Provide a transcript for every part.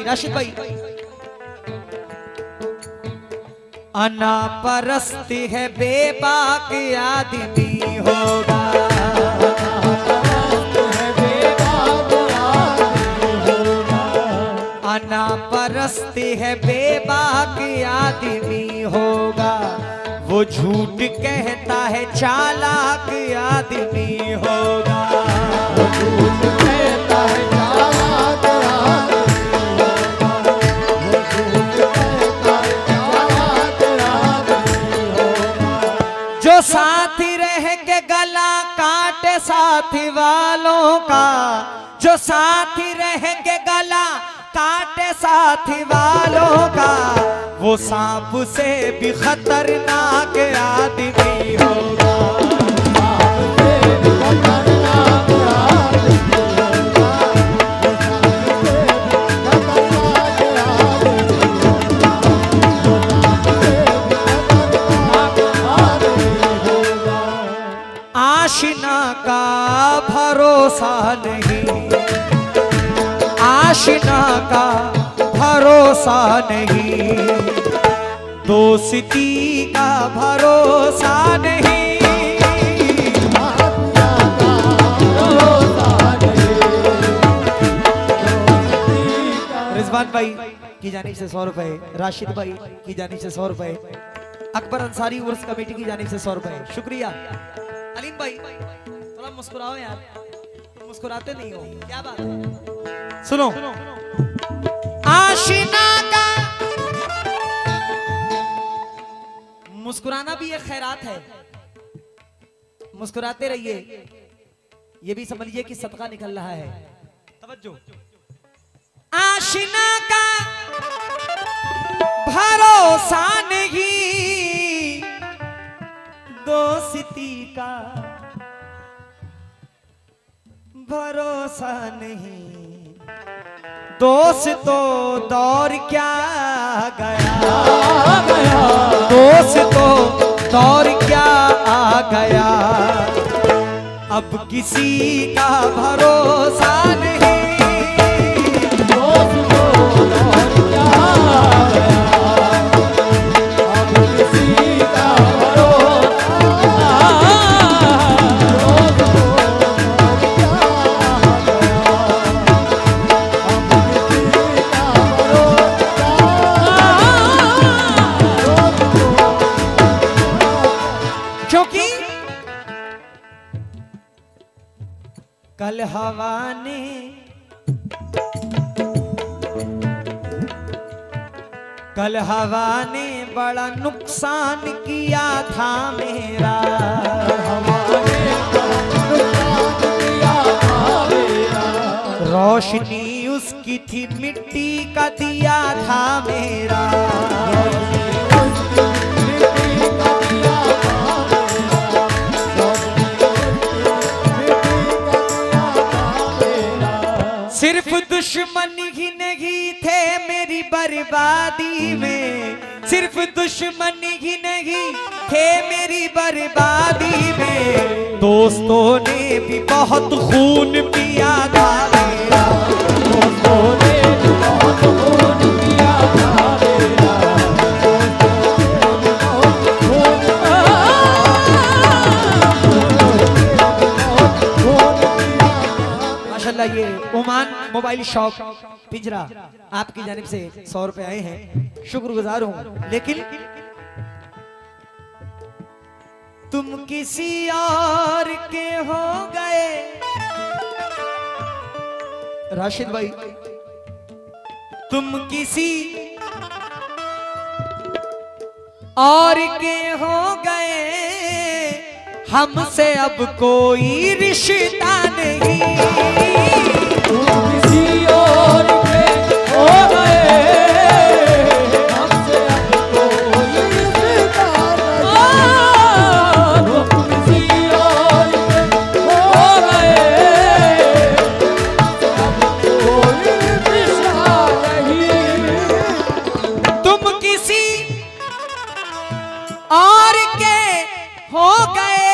राशिद भाई। अना परस्त है बेबाक आदमी होगा, अना परस्त है बेबाक आदमी होगा, वो झूठ कहता है चालाक आदमी होगा, वो झूठ कहता है चालाक आदमी होगा, वो झूठ कहता है चालाक आदमी होगा। जो साथी रह के गला काटे साथी वालों का, जो साथी रह के गला काटे साथी वालों का, वो सांप से भी खतरनाक आदमी होगा, सांप से भी खतरनाक आदमी होगा, आशिना का भरोसा नहीं, आशिना का भरोसा नहीं, दोस्ती का भरोसा नहीं, रिजवान भाई की जानिब से 100 रुपए, राशिद भाई की जानिब से 100 रुपए, अकबर अंसारी उर्स कमेटी की जानिब से 100 रुपए, शुक्रिया। अलीम भाई थोड़ा मुस्कुराओ यार, तुम मुस्कुराते नहीं हो, क्या बात है। सुनो, आशिना का मुस्कुराना भी एक खैरात है, मुस्कुराते रहिए, ये भी समझिए कि सदका निकल रहा है। तवज्जो। आशिना का भरोसा नहीं, दोस्ती का भरोसा नहीं, दोस्त तो दौर क्या गया, दोस्त तो दौर क्या आ गया, अब किसी का भरोसा नहीं, दोस्त तो दौर क्या आ गया, अब किसी का भरोसा, दोस्त तो दौर क्या आ गया, क्योंकि कल हवा ने बड़ा नुकसान किया था मेरा, हवा ने बड़ा नुकसान किया था मेरा, रोशनी उसकी थी मिट्टी का दिया था मेरा, सिर्फ दुश्मन ही नहीं थे मेरी बर्बादी में, सिर्फ दुश्मन ही नहीं थे मेरी बर्बादी में, दोस्तों ने भी बहुत खून पिया था मेरा, दोस्तों ने भी बहुत खून पिया था मेरा, माशाल्लाह। ये ओमान मोबाइल शॉप पिंजरा आपकी जानिब से 100 रुपए आए हैं, शुक्रगुजार हूं। लेकिन तुम किसी और के हो गए, राशिद भाई तुम किसी और के हो गए, हमसे अब कोई रिश्ता नहीं, तुम किसी और के हो गए, हमसे अब कोई रिश्ता नहीं, तुम किसी और के हो गए, अब कोई रिश्ता नहीं, तुम किसी और के हो गए,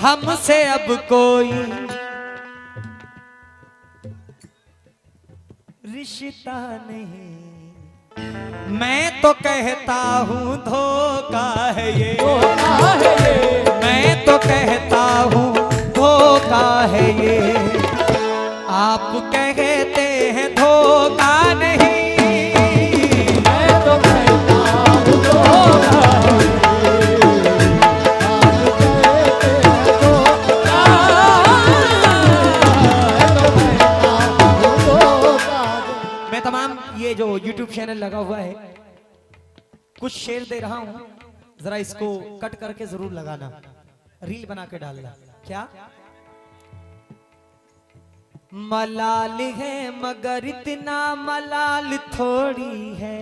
हमसे अब कोई रिश्ता नहीं। मैं तो कहता हूँ धोखा है ये, मैं तो कहता हूँ धोखा है ये। आप कहते हैं धोखा नहीं, मैं तो कहता हूँ धोखा है ये। ये जो YouTube चैनल लगा हुआ है, कुछ शेर दे रहा हूं, जरा इसको कट करके जरूर लगाना, रील बना के डालना। क्या मलाल है मगर इतना मलाल थोड़ी है,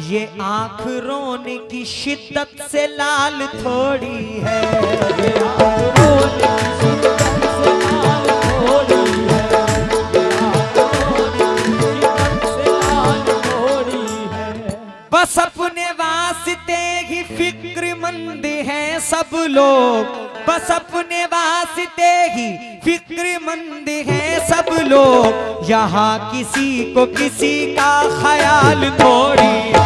ये आंख रोने की शिद्दत से लाल थोड़ी है, ये आंख रोने की शिद्दत से लाल थोड़ी है, ये आंख रोने की शिद्दत से लाल थोड़ी है। बस अपने वास्ते ही फिक्रमंद हैं सब लोग, बस अपने वास्ते ही फिक्रमंद हैं सब लोग। यहाँ किसी को किसी का ख्याल थोड़ी है,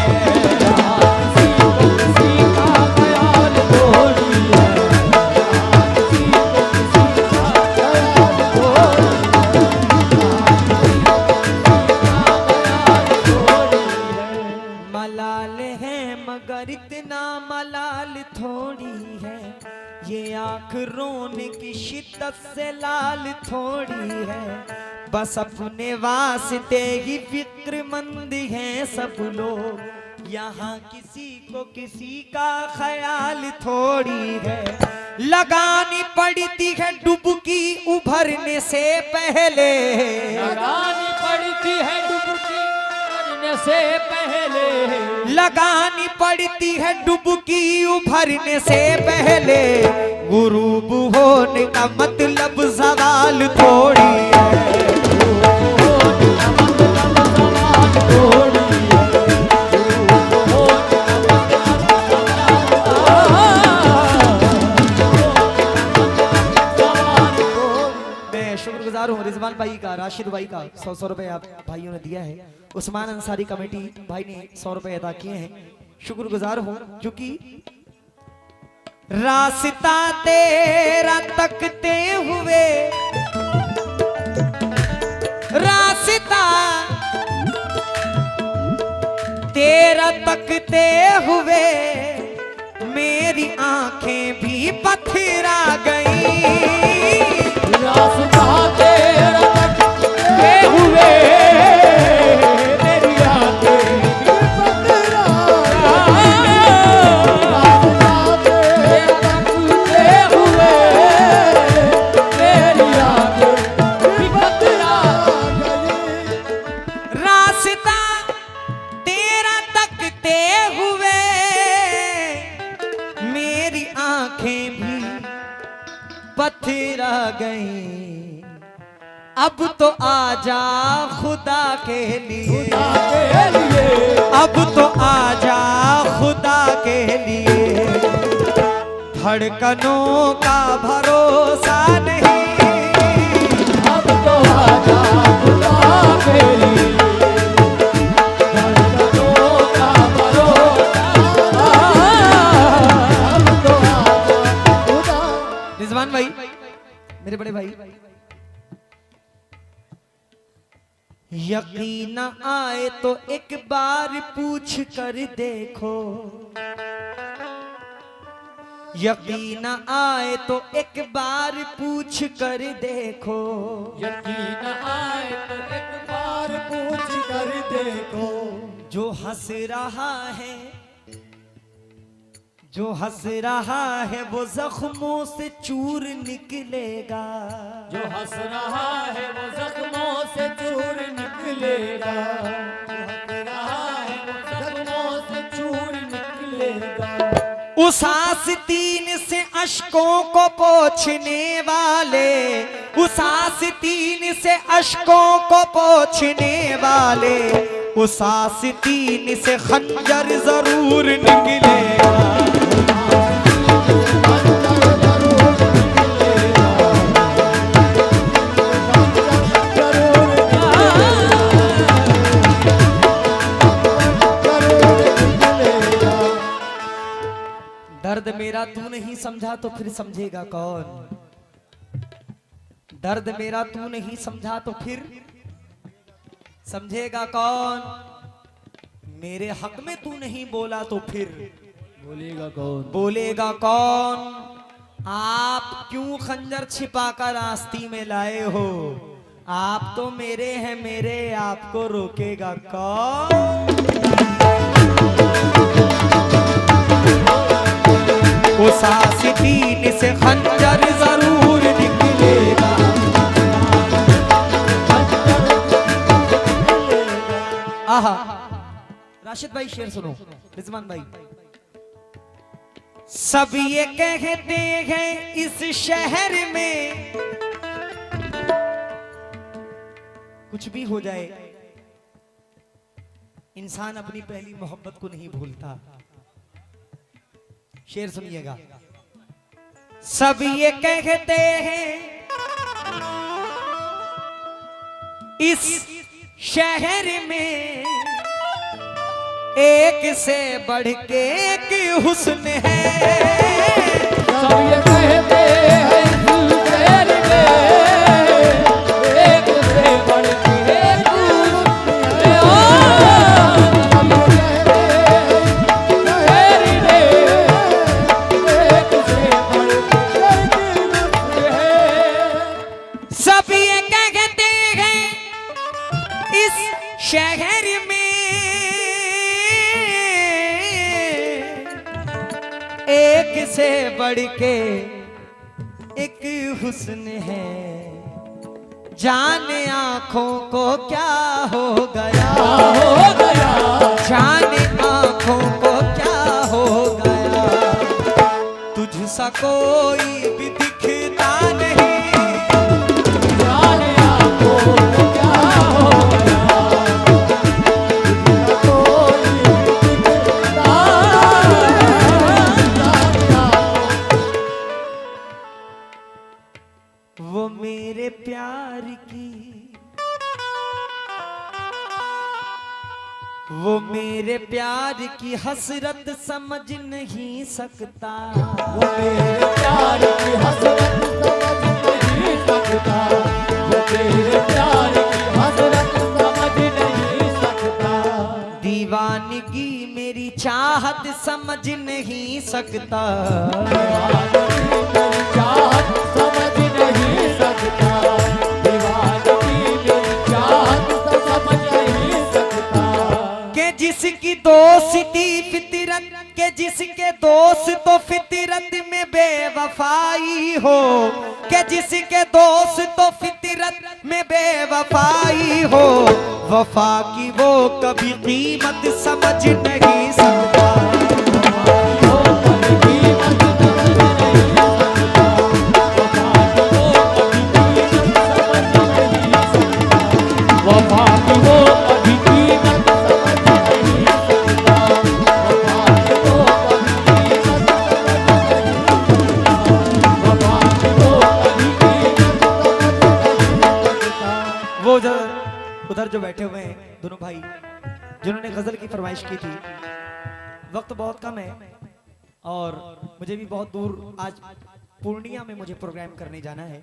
मलाल है मगर इतना मलाल थोड़ी है, ये आंख रोने की शिद्दत से लाल थोड़ी है। बस अपने वास्ते ही फिक्रमंद हैं सब लोग, यहाँ किसी को किसी का ख्याल थोड़ी है। लगानी पड़ती है डुबकी उभरने से पहले, लगानी पड़ती है डुबकी उभरने से पहले, लगानी पड़ती है डुबकी उभरने से पहले। गुरूब होने का मतलब सवाल थोड़ी है, शुक्रगुजार हूँ रिजवान भाई का, राशिद भाई का 100 रुपए आप भाइयों ने दिया है। उस्मान अंसारी कमेटी भाई ने 100 रुपए अदा किए हैं, शुक्रगुजार हूँ। क्योंकि रास्ता तेरा तकते हुए, रास्ता तेरा तकते हुए मेरी आंखें भी पथरा गई, रास्ता तेरा तकते हुए मेरी आंखें भी पथरा गई, रास्ता तेरा तकते हुए मेरी आंखें भी पथरा गई, रास्ता तेरा तकते हुए मेरी आंखें भी पथरा गई। अब तो आजा खुदा के लिए, अब तो आजा खुदा के लिए। धड़कनों का भरोसा नहीं, अब तो आजा खुदा के लिए, धड़कनों का भरोसा, अब तो आजा खुदा। रिजवान भाई मेरे बड़े भाई, यकीन आए तो एक बार पूछ कर देखो, यकीन आए तो एक बार पूछ कर देखो, यकीन आए तो एक बार पूछ कर देखो, जो हंस रहा है, जो हंस रहा है वो जख्मों से चूर निकलेगा, जो हंस रहा है वो जख्मों से चूर निकलेगा, जो हंस रहा है वो जख्मों से चूर निकलेगा। उस आस्तीन से अश्कों को पोंछने वाले, उस आस्तीन से अश्कों को पोंछने वाले उस आस्तीन से खंजर जरूर निकलेगा। दर्द मेरा तू नहीं समझा तो फिर समझेगा कौन? दर्द मेरा तू नहीं समझा तो फिर समझेगा कौन? मेरे हक में तू नहीं बोला तो फिर बोलेगा कौन? बोलेगा कौन? आप क्यों खंजर छिपाकर आस्ती में लाए हो? आप तो मेरे हैं मेरे, आपको रोकेगा कौन? उस आस्तीन से खंजर जरूर निकलेगा। आहा, राशिद भाई शेर सुनो, रिजवान भाई। सब ये कहते हैं इस शहर में कुछ भी हो जाए, इंसान अपनी पहली मोहब्बत को नहीं भूलता। शेर सुनिएगा। सब ये कहते हैं इस शहर में एक से बढ़ के एक हुस्न है। सब ये कहते हैं इस शहर में एक से बढ़ के एक हुस्न है। सब ये कहते हैं इस शहर में एक से बढ़ के एक हुस्न है। जाने आंखों को क्या हो गया, जाने आंखों को क्या हो गया, तुझसा कोई भी दिखता नहीं। जाने आंखों को क्या हो गया, तुझसा कोई दिखता नहीं। वो मेरे प्यार की, वो मेरे प्यार की हसरत समझ नहीं सकता। वो मेरे प्यार की हसरत समझ नहीं सकता। वो मेरे प्यार की हसरत समझ नहीं सकता। दीवानगी मेरी चाहत समझ नहीं सकता। दीवानगी मेरी चाहत समझ नहीं सकता। दीवानगी मेरी चाहत समझ नहीं सकता। के जिसकी दोस्ती फितरत के, जिसके दोस्त तो फितरत में बेवफाई हो, के जिसके दोस्त तो फितरत में बेवफाई हो, वफा की वो कभी कीमत समझ नहीं सकता। उधर जो बैठे हुए हैं दोनों भाई जिन्होंने गजल की फरमाइश की थी, वक्त बहुत कम है और मुझे भी बहुत दूर आज पूर्णिया में मुझे प्रोग्राम करने जाना है।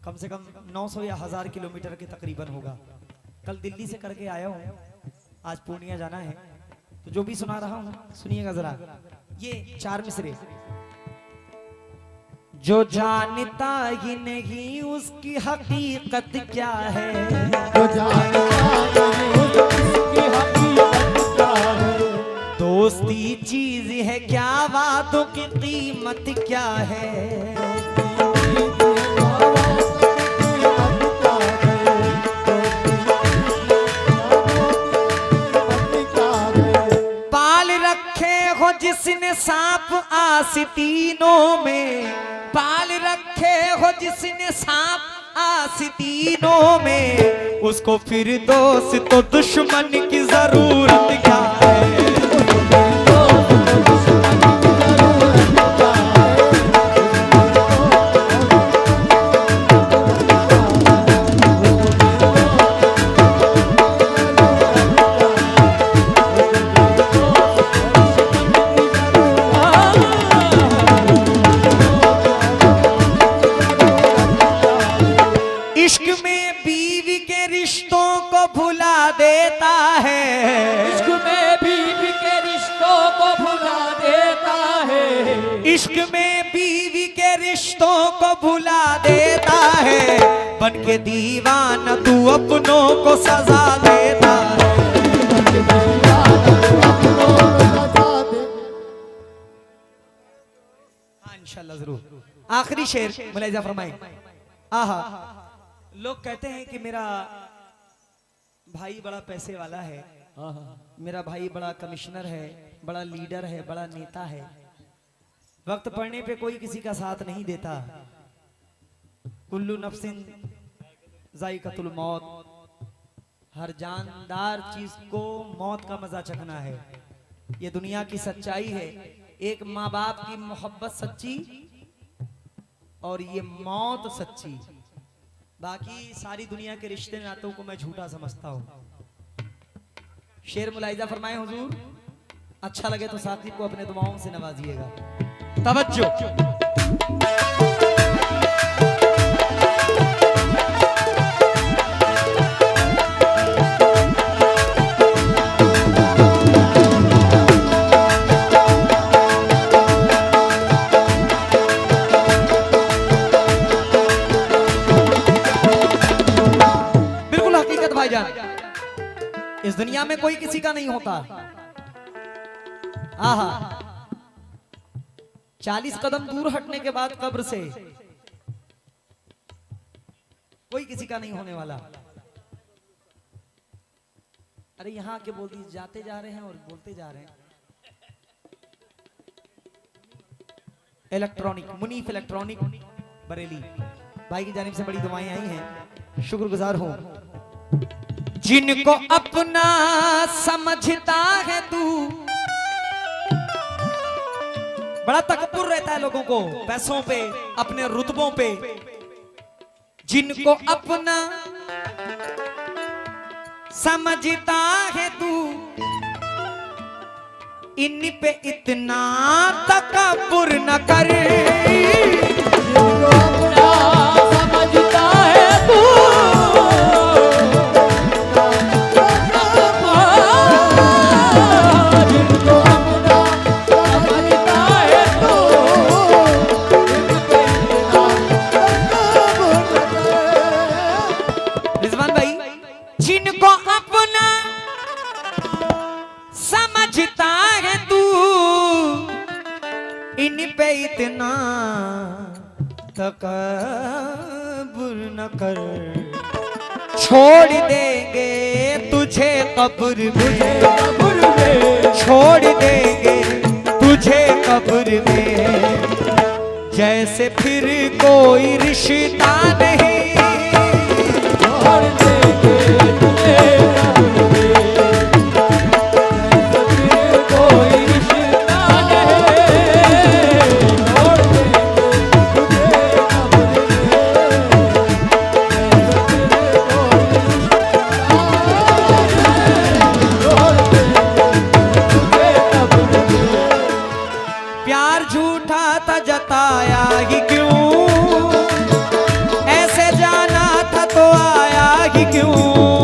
कम से कम 900 या 1000 किलोमीटर के तकरीबन होगा। कल दिल्ली से करके आया हूँ, आज पूर्णिया जाना है। तो जो भी सुना रहा हूँ सुनिएगा जरा, ये 4 मिसरे। जो जानता ही नहीं उसकी हकीकत क्या है, जो जानता नहीं उसकी हकीकत क्या है। दोस्ती चीज है क्या, वादों की कीमत क्या है। पाल रखे हो जिसने सांप आस्तीनों में, पाल रखे हो जिसने सांप आस्तीनों में, उसको फिर दोस्त तो दुश्मन की जरूरत क्या है। इश्क में बीवी के रिश्तों को भुला देता है, इश्क में बीवी के रिश्तों को भुला देता है, इश्क में बीवी के रिश्तों को भुला देता है, बन के दीवाना तू अपनों को सजा देता है। हाँ इंशाल्लाह जरूर। आखिरी शेर मुलाहिजा फरमाएं। आहा, लोग कहते हैं कि मेरा भाई बड़ा पैसे वाला है, मेरा भाई बड़ा कमिश्नर है, बड़ा लीडर है, बड़ा नेता है, वक्त पड़ने पे कोई किसी का साथ नहीं देता। कुल्लू नफ्सिन जायकातुल मौत, हर जानदार चीज को मौत का मजा चखना है। ये दुनिया की सच्चाई है। एक माँ बाप की मोहब्बत सच्ची और ये मौत सच्ची। बाकी सारी दुनिया के रिश्ते नातों को मैं झूठा समझता हूँ। शेर मुलाहिजा फरमाए हुजूर। अच्छा लगे तो साथी को अपने दुआओं से नवाजिएगा। तवज्जो। इस दुनिया में कोई किसी का नहीं होता। आहा, 40 कदम दूर हटने के बाद कब्र से कोई किसी का नहीं होने वाला। अरे यहां के बोल दी, जाते जा रहे हैं और बोलते जा रहे हैं। इलेक्ट्रॉनिक मुनीफ इलेक्ट्रॉनिक बरेली भाई की जानिब से बड़ी दुआएं आई हैं, शुक्रगुजार हूं। जिनको अपना समझता है तू, बड़ा तकब्बुर रहता है लोगों को पैसों पे, अपने रुतबों पे। जिनको अपना समझता है तू, इन पे इतना तकब्बुर न कर। जिनको अपना समझता है तू, जिनको अपना समझता है तू, इन पे इतना तकब्बुर न कर। छोड़ देंगे तुझे कब्र में, छोड़ देंगे तुझे कब्र में, जैसे फिर कोई रिश्ता नहीं। प्यार झूठा था जताया ही क्यों, ऐसे जाना था तो आया ही क्यों।